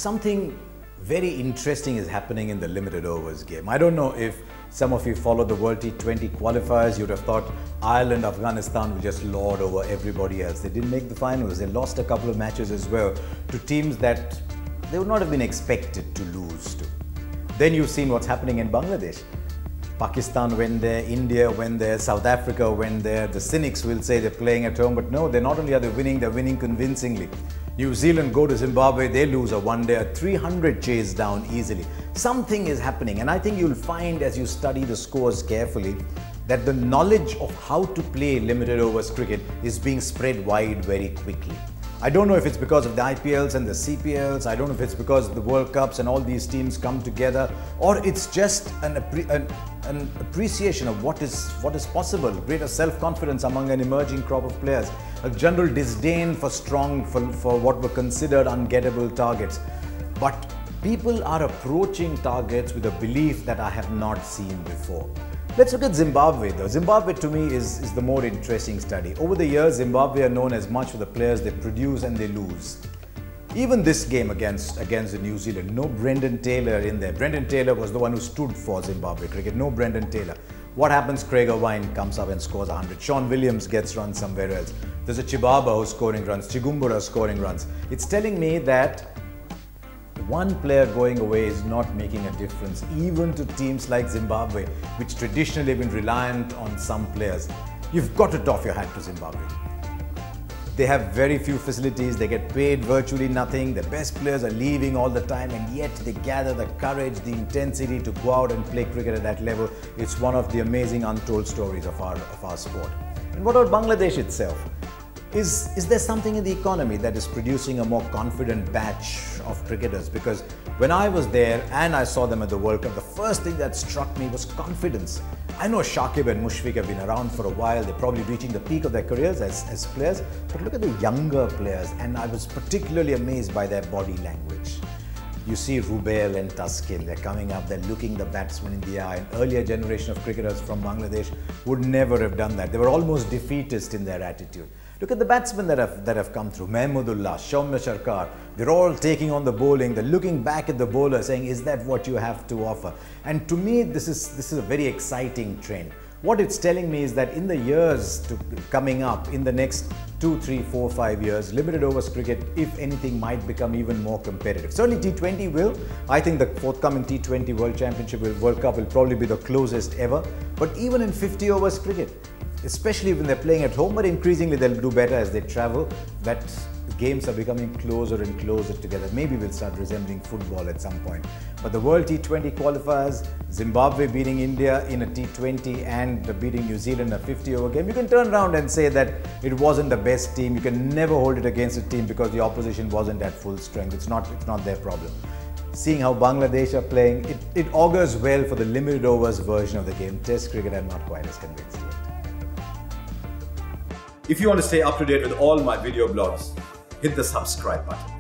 something very interesting is happening in the limited overs game. I don't know if some of you followed the World T20 qualifiers. You'd have thought Ireland, Afghanistan would just lord over everybody else. They didn't make the finals. They lost a couple of matches as well to teams that they would not have been expected to lose to. Then you've seen what's happening in Bangladesh. Pakistan went there, India went there, South Africa went there. The cynics will say they're playing at home, but no, they're not only are they winning, they're winning convincingly. New Zealand go to Zimbabwe, they lose a one-day, a 300 chase down easily. Something is happening, and I think you'll find as you study the scores carefully that the knowledge of how to play limited overs cricket is being spread wide very quickly. I don't know if it's because of the IPLs and the CPLs, I don't know if it's because the World Cups and all these teams come together, or it's just an appreciation of what is possible, greater self-confidence among an emerging crop of players, a general disdain for what were considered ungettable targets. But people are approaching targets with a belief that I have not seen before. Let's look at Zimbabwe though. Zimbabwe to me is the more interesting study. Over the years, Zimbabwe are known as much for the players they produce and they lose. Even this game against the New Zealand, no Brendan Taylor in there. Brendan Taylor was the one who stood for Zimbabwe cricket, no Brendan Taylor. What happens? Craig Irvine comes up and scores 100. Sean Williams gets runs somewhere else. There's a Chibaba who's scoring runs, Chigumbura scoring runs. It's telling me that one player going away is not making a difference, even to teams like Zimbabwe, which traditionally have been reliant on some players. You've got to doff your hat to Zimbabwe. They have very few facilities, they get paid virtually nothing, the best players are leaving all the time, and yet they gather the courage, the intensity to go out and play cricket at that level. It's one of the amazing untold stories of our sport. And what about Bangladesh itself? Is there something in the economy that is producing a more confident batch of cricketers? Because when I was there and I saw them at the World Cup, the first thing that struck me was confidence. I know Shakib and Mushfiq have been around for a while, they're probably reaching the peak of their careers as players, but look at the younger players, and I was particularly amazed by their body language. You see Rubail and Taskil, they're coming up, they're looking the batsman in the eye. An earlier generation of cricketers from Bangladesh would never have done that. They were almost defeatist in their attitude. Look at the batsmen that have come through. Mahmudullah, Shaumya Sharkar, they're all taking on the bowling. They're looking back at the bowler saying, is that what you have to offer? And to me, this is a very exciting trend. What it's telling me is that in the years coming up, in the next 2, 3, 4, 5 years, limited overs cricket, if anything, might become even more competitive. Certainly T20 will. I think the forthcoming T20 World Championship, World Cup will probably be the closest ever. But even in 50 overs cricket, especially when they're playing at home, but increasingly they'll do better as they travel, that games are becoming closer and closer together. Maybe we'll start resembling football at some point. But the World T20 qualifiers, Zimbabwe beating India in a T20 and beating New Zealand in a 50-over game, you can turn around and say that it wasn't the best team. You can never hold it against a team because the opposition wasn't at full strength. It's not their problem. Seeing how Bangladesh are playing, it augurs well for the limited overs version of the game. Test cricket, I'm not quite as convinced yet. If you want to stay up to date with all my video blogs, hit the subscribe button.